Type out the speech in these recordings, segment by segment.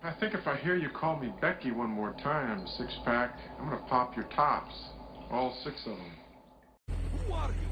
I think if I hear you call me Becky one more time, six-pack, I'm gonna pop your tops. All six of them. Who are you?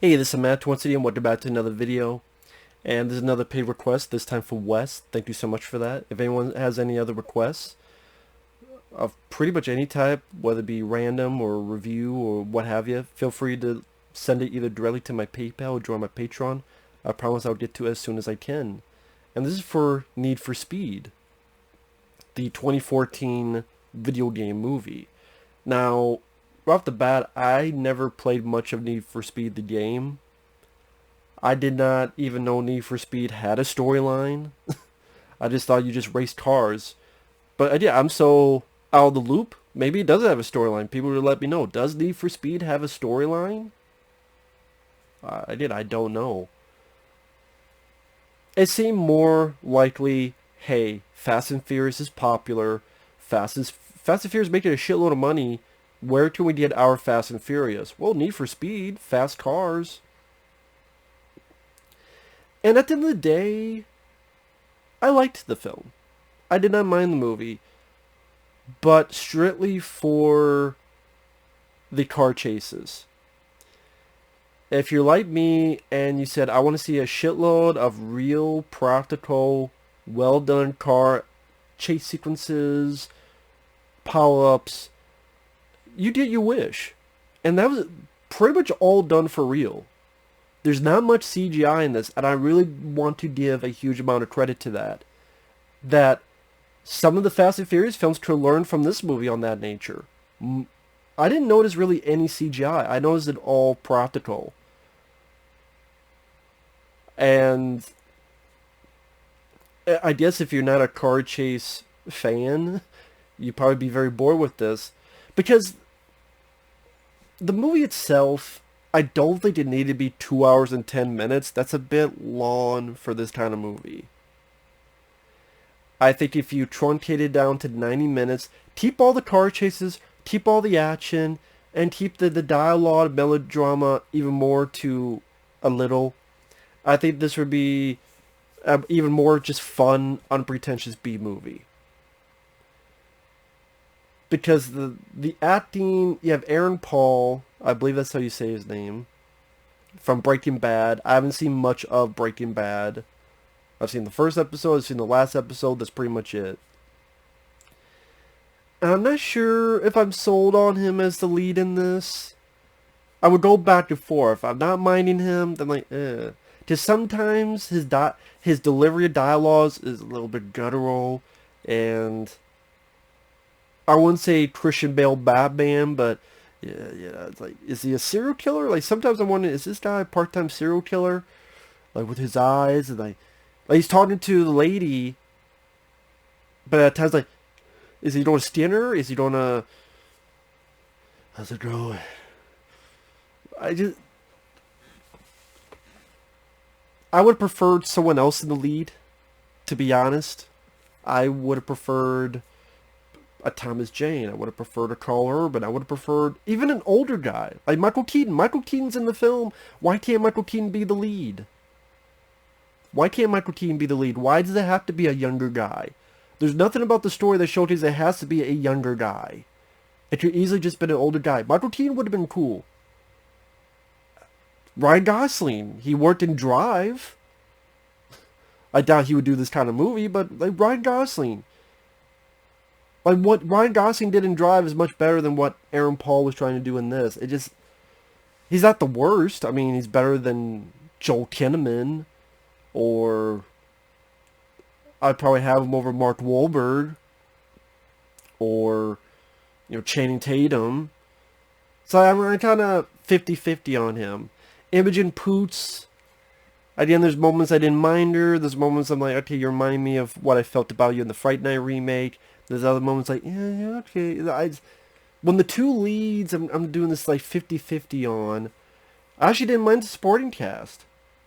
Hey, this is Matt once again. Welcome back to another video, and this is another paid request, this time from Wes. Thank you so much for that. If anyone has any other requests of pretty much any type, whether it be random or review or what have you, feel free to send it either directly to my PayPal or join my Patreon. I promise I'll get to it as soon as I can. And this is for Need for Speed, the 2014 video game movie. Now, right off the bat, I never played much of Need for Speed the game. I did not even know Need for Speed had a storyline. I just thought you just raced cars. But yeah, I'm so out of the loop. Maybe it doesn't have a storyline. People would let me know. Does Need for Speed have a storyline? I don't know. It seemed more likely, hey, Fast and Furious is popular. Fast and Furious making a shitload of money. Where can we get our Fast and Furious? Well, Need for Speed, fast cars. And at the end of the day, I liked the film. I did not mind the movie. But strictly for the car chases. If you're like me and you said, I want to see a shitload of real, practical, well-done car chase sequences, power-ups, you get your wish. And that was pretty much all done for real. There's not much CGI in this, and I really want to give a huge amount of credit to that. That some of the Fast and Furious films could learn from this movie on that nature. I didn't notice really any CGI. I noticed it all practical. And I guess if you're not a car chase fan, you'd probably be very bored with this. Because the movie itself, I don't think it needed to be 2 hours and 10 minutes. That's a bit long for this kind of movie. I think if you truncate it down to 90 minutes, keep all the car chases, keep all the action, and keep the dialogue, melodrama even more to a little, I think this would be even more just fun, unpretentious B-movie. Because the acting, you have Aaron Paul, I believe that's how you say his name, from Breaking Bad. I haven't seen much of Breaking Bad. I've seen the first episode, I've seen the last episode, that's pretty much it. And I'm not sure if I'm sold on him as the lead in this. I would go back and forth. I'm not minding him, then like, because sometimes his delivery of dialogues is a little bit guttural, and I wouldn't say Christian Bale Batman, but yeah, it's like, is he a serial killer? Like, sometimes I'm wondering, is this guy a part-time serial killer? Like, with his eyes, and like he's talking to the lady, but at times, like, is he doing a Skinner? Is he doing a, how's it going? I would have preferred someone else in the lead, to be honest. I would have preferred a Thomas Jane. I would have preferred a Carl Urban. I would have preferred even an older guy. Like Michael Keaton. Michael Keaton's in the film. Why can't Michael Keaton be the lead? Why can't Michael Keaton be the lead? Why does it have to be a younger guy? There's nothing about the story that showcases it has to be a younger guy. It could easily just been an older guy. Michael Keaton would have been cool. Ryan Gosling. He worked in Drive. I doubt he would do this kind of movie, but like Ryan Gosling. Like what Ryan Gosling did in Drive is much better than what Aaron Paul was trying to do in this. It just, he's not the worst. I mean, he's better than Joel Kinnaman, or I'd probably have him over Mark Wahlberg, or Channing Tatum. So I'm kind of 50-50 on him. Imogen Poots. At the end, there's moments I didn't mind her. There's moments I'm like, okay, you're reminding me of what I felt about you in the Fright Night remake. There's other moments like, yeah, okay. When the two leads, I'm doing this like 50-50 on. I actually didn't mind the supporting cast.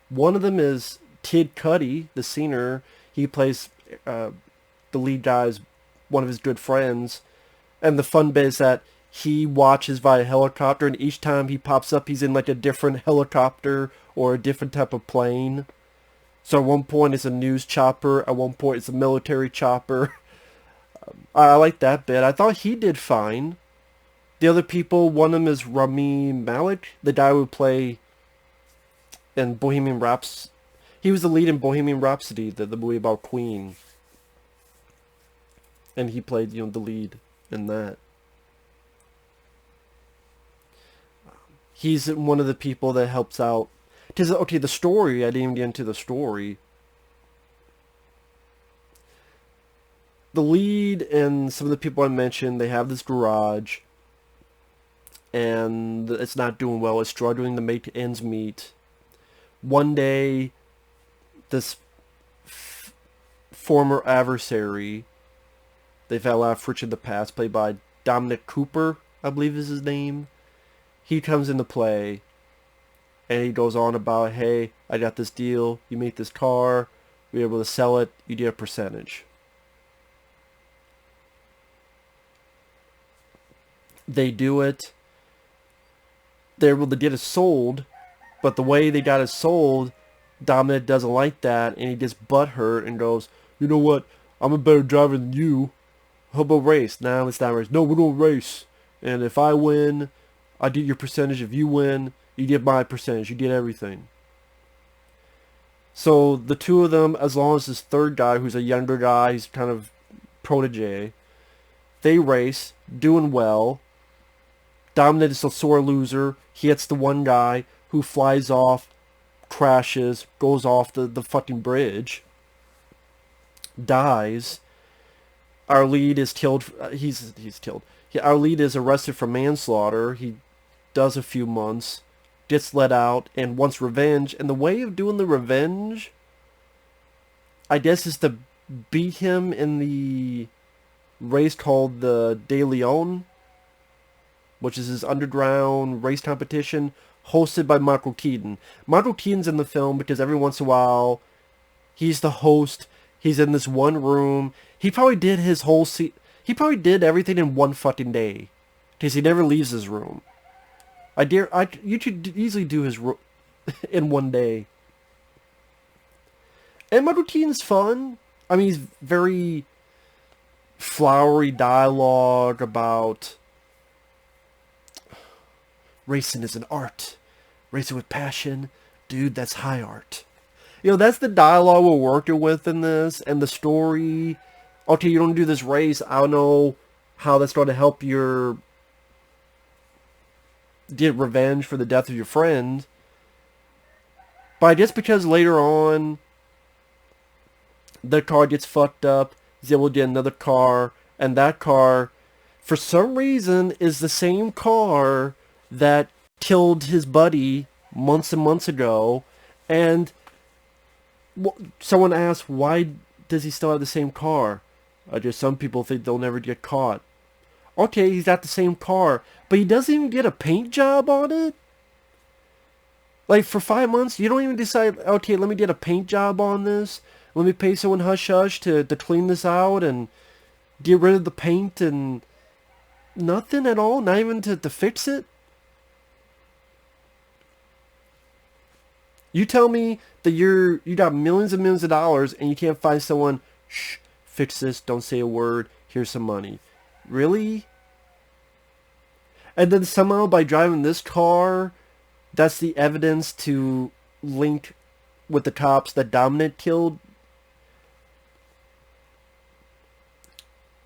One of them is Kid Cudi, the singer. He plays the lead guy's one of his good friends. And the fun bit is that he watches via helicopter, and each time he pops up, he's in like a different helicopter or a different type of plane. So at one point it's a news chopper, at one point it's a military chopper. I like that bit. I thought he did fine. The other people, one of them is Rami Malek, the guy who would play in Bohemian Rhapsody. He was the lead in Bohemian Rhapsody, the movie about Queen. And he played, the lead in that. He's one of the people that helps out. Because, okay, the story, I didn't even get into the story. The lead and some of the people I mentioned, they have this garage. And it's not doing well. It's struggling to make ends meet. One day, this former adversary, they've had a lot of friction in the past, played by Dominic Cooper, I believe is his name. He comes into play, and he goes on about, hey, I got this deal, you make this car, we're able to sell it, you get a percentage. They do it, they're able to get it sold, but the way they got it sold, Dominic doesn't like that, and he gets butthurt and goes, you know what, I'm a better driver than you, how about race? Now it's not race. No, we don't race, and if I win, I get your percentage. If you win, you get my percentage. You get everything. So the two of them, as long as this third guy, who's a younger guy, he's kind of protege, they race, doing well. Dominic is a sore loser. He hits the one guy who flies off, crashes, goes off the fucking bridge, dies. Our lead is killed. He's killed. Our lead is arrested for manslaughter. He does a few months, gets let out, and wants revenge. And the way of doing the revenge, I guess, is to beat him in the race called the De Leon, which is his underground race competition, hosted by Michael Keaton. Michael Keaton's in the film because every once in a while, he's the host. He's in this one room. He probably did his whole he probably did everything in one fucking day, because he never leaves his room. You could easily do his in one day. And Michael Keaton's fun. I mean, he's very flowery dialogue about racing is an art. Racing with passion. Dude, that's high art. That's the dialogue we're working with in this, and the story. Okay, you don't do this race. I don't know how that's going to help your get revenge for the death of your friend. But I guess because later on, the car gets fucked up, he's able to get another car, and that car, for some reason, is the same car that killed his buddy months and months ago. And someone asked, why does he still have the same car? I guess some people think they'll never get caught. Okay, he's got the same car, but he doesn't even get a paint job on it? Like, for 5 months, you don't even decide, okay, let me get a paint job on this. Let me pay someone hush-hush to clean this out, and get rid of the paint and nothing at all? Not even to fix it? You tell me that you got millions and millions of dollars and you can't find someone, shh, fix this, don't say a word, here's some money. Really? And then somehow by driving this car, that's the evidence to link with the cops that Dominic killed.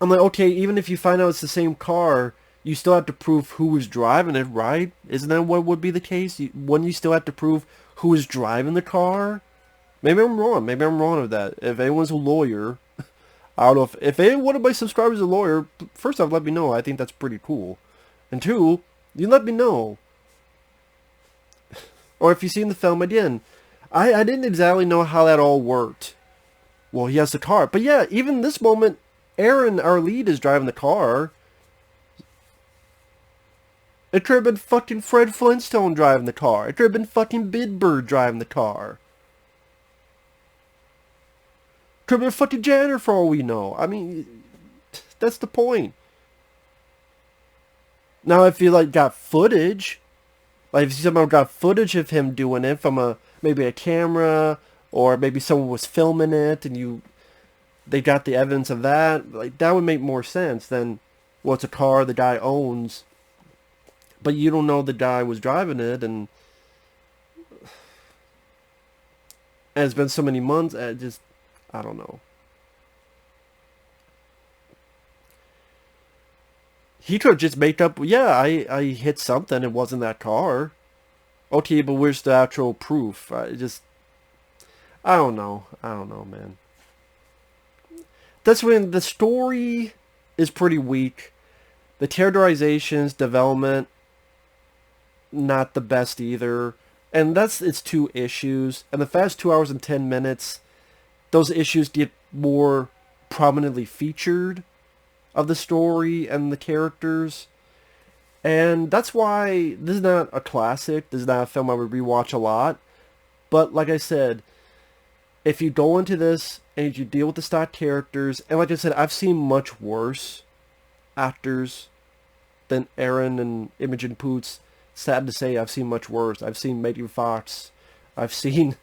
I'm like, okay, even if you find out it's the same car, you still have to prove who was driving it, right? Isn't that what would be the case? Wouldn't you still have to prove who was driving the car? Maybe I'm wrong. Maybe I'm wrong with that. If anyone's a lawyer, I don't know if any one of my subscribers is a lawyer, first off, let me know. I think that's pretty cool. And two, you let me know. Or if you've seen the film, again, I didn't exactly know how that all worked. Well, he has the car. But yeah, even this moment, Aaron, our lead, is driving the car. It could have been fucking Fred Flintstone driving the car. It could have been fucking Bidbird driving the car. Could have been a fucking janitor for all we know. I mean, that's the point. Now, if you, like, got footage, like, if you somehow got footage of him doing it from maybe a camera, or maybe someone was filming it, and they got the evidence of that, like, that would make more sense than, well, it's a car the guy owns, but you don't know the guy was driving it, and it's been so many months, I don't know. He could have just made up, yeah, I hit something, it wasn't that car. Okay, but where's the actual proof? I don't know, man. That's when the story is pretty weak. The characterizations, development, not the best either. And that's its two issues. And the fast 2 hours and 10 minutes, those issues get more prominently featured of the story and the characters. And that's why this is not a classic. This is not a film I would rewatch a lot. But like I said, if you go into this and you deal with the stock characters, and like I said, I've seen much worse actors than Aaron and Imogen Poots. Sad to say, I've seen much worse. I've seen Megan Fox. I've seen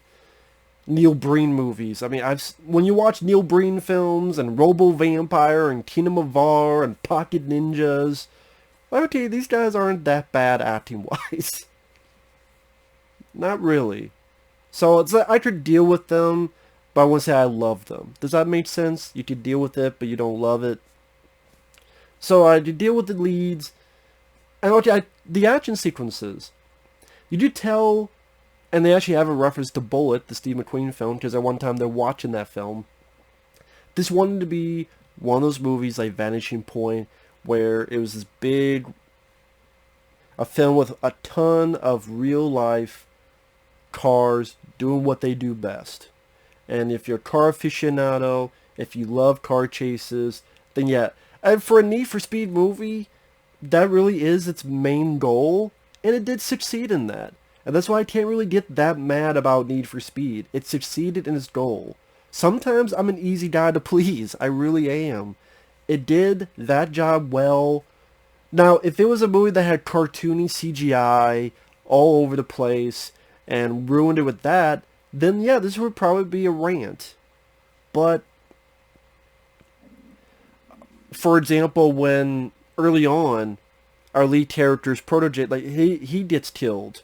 Neil Breen movies. I mean, when you watch Neil Breen films and Robo Vampire and Kingdom of Var and Pocket Ninjas, okay, these guys aren't that bad acting-wise. Not really. So it's like I could deal with them, but I wouldn't say I love them. Does that make sense? You could deal with it, but you don't love it. So I could deal with the leads. And okay, the action sequences. You do tell, and they actually have a reference to Bullet, the Steve McQueen film, because at one time they're watching that film. This wanted to be one of those movies like Vanishing Point, where it was this big, a film with a ton of real life cars doing what they do best. And if you're a car aficionado, if you love car chases, then yeah. And for a Need for Speed movie, that really is its main goal, and it did succeed in that. And that's why I can't really get that mad about Need for Speed. It succeeded in its goal. Sometimes I'm an easy guy to please. I really am. It did that job well. Now, if it was a movie that had cartoony CGI all over the place and ruined it with that, then yeah, this would probably be a rant. But, for example, when early on, our lead character's protege, like, he gets killed.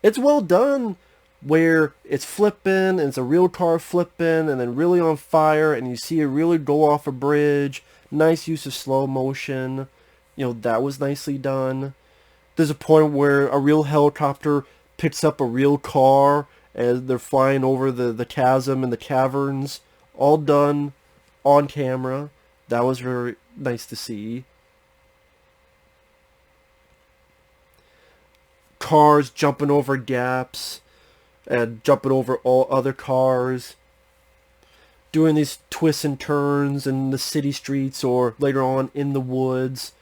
It's well done, where it's flipping, and it's a real car flipping, and then really on fire, and you see it really go off a bridge. Nice use of slow motion. You know, that was nicely done. There's a point where a real helicopter picks up a real car as they're flying over the chasm and the caverns. All done on camera. That was very nice to see. Cars jumping over gaps and jumping over all other cars, doing these twists and turns in the city streets or later on in the woods.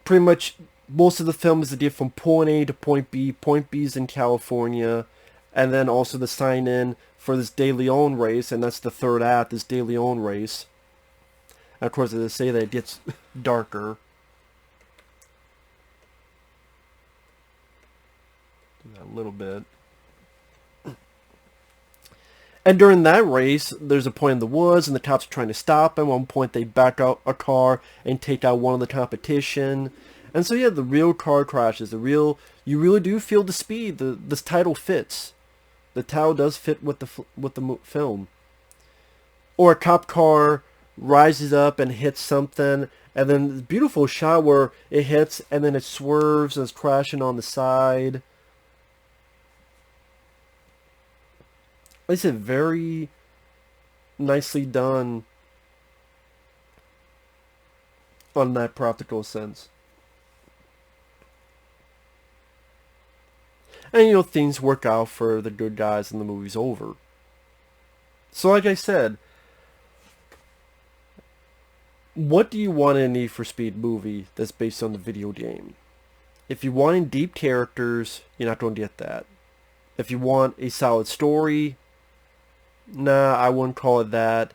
Pretty much most of the film is to get from point A to point B. Point B is in California, And then also the sign-in for this De Leon race, and that's the third act, this De Leon race. And of course, as I say that, it gets darker. A little bit. And during that race, there's a point in the woods, and the cops are trying to stop him. At one point, they back out a car and take out one of the competition. And so, yeah, the real car crashes. You really do feel the speed. This title fits. The title does fit with the film. Or a cop car rises up and hits something, and then this beautiful shot where it hits, and then it swerves and it's crashing on the side. Like I said, very nicely done on that practical sense. And, you know, things work out for the good guys and the movie's over. So, like I said, what do you want in a Need for Speed movie that's based on the video game? If you're wanting deep characters, you're not going to get that. If you want a solid story, nah, I wouldn't call it that.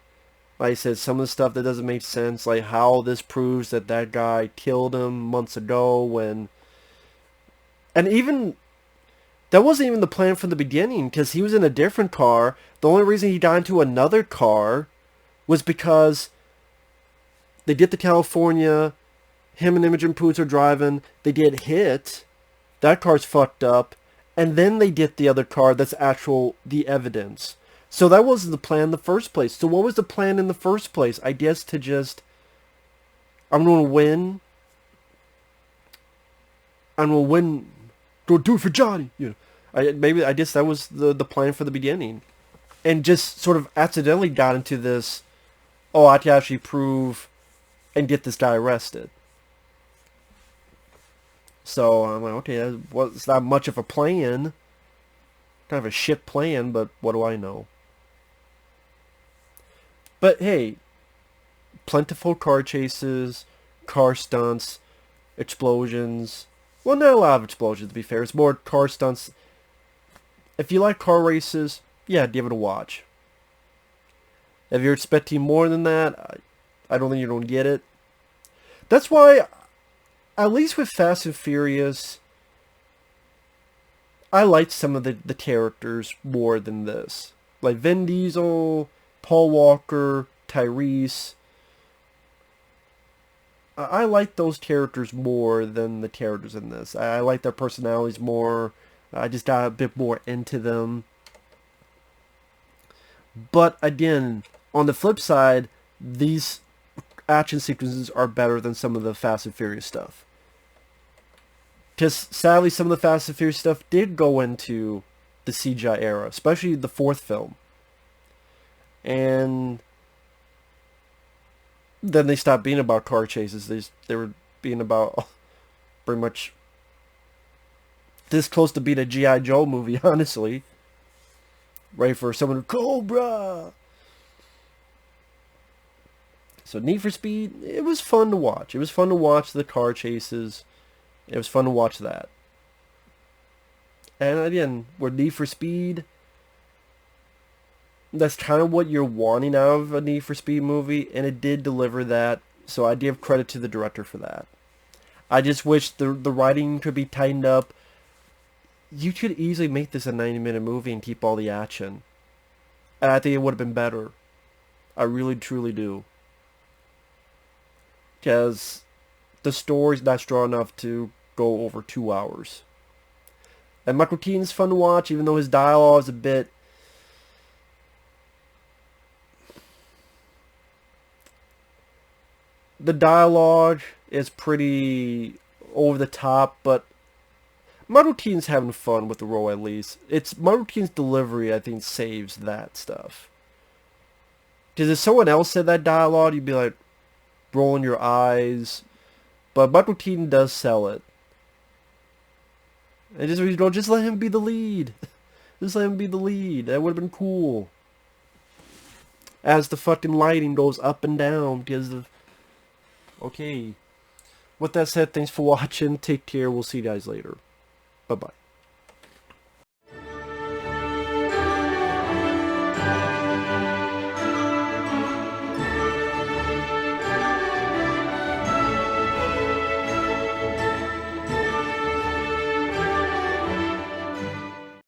Like I said, some of the stuff that doesn't make sense, like how this proves that that guy killed him months ago when... And even... That wasn't even the plan from the beginning, because he was in a different car. The only reason he got into another car was because they get to California, him and Imogen Poots are driving, they get hit, that car's fucked up, and then they get the other car that's the evidence. So that wasn't the plan in the first place. So what was the plan in the first place? I guess to just, I'm going to win. Go do it for Johnny. You know, I guess that was the plan for the beginning, and just sort of accidentally got into this. Oh, I can actually prove and get this guy arrested. So I'm like, okay, it's not much of a plan. Kind of a shit plan, but what do I know? But hey, plentiful car chases, car stunts, explosions. Well, not a lot of explosions, to be fair. It's more car stunts. If you like car races, yeah, give it a watch. If you're expecting more than that, I don't think you're going to get it. That's why, at least with Fast and Furious, I liked some of the characters more than this. Like Vin Diesel, Paul Walker, Tyrese. I like those characters more than the characters in this. I like their personalities more. I just got a bit more into them. But again, on the flip side, these action sequences are better than some of the Fast and Furious stuff. Because sadly, some of the Fast and Furious stuff did go into the CGI era, especially the fourth film. And then they stopped being about car chases. They were being about pretty much this close to being a G.I. Joe movie, honestly. Ready for someone to Cobra! So Need for Speed, it was fun to watch. It was fun to watch the car chases. It was fun to watch that. And again, with Need for Speed, that's kind of what you're wanting out of a Need for Speed movie, and it did deliver that, so I give credit to the director for that. I just wish the writing could be tightened up. You could easily make this a 90-minute movie and keep all the action. And I think it would have been better. I really, truly do. Because the story's not strong enough to go over 2 hours. And Michael Keaton's fun to watch, even though his dialogue is a bit... The dialogue is pretty over the top, but Michael Keaton's having fun with the role at least. It's Michael Keaton's delivery, I think, saves that stuff. Because if someone else said that dialogue, you'd be like rolling your eyes. But Michael Keaton does sell it. And just let him be the lead. Just let him be the lead. That would have been cool. As the fucking lighting goes up and down because of... Okay. With that said, thanks for watching. Take care. We'll see you guys later. Bye-bye.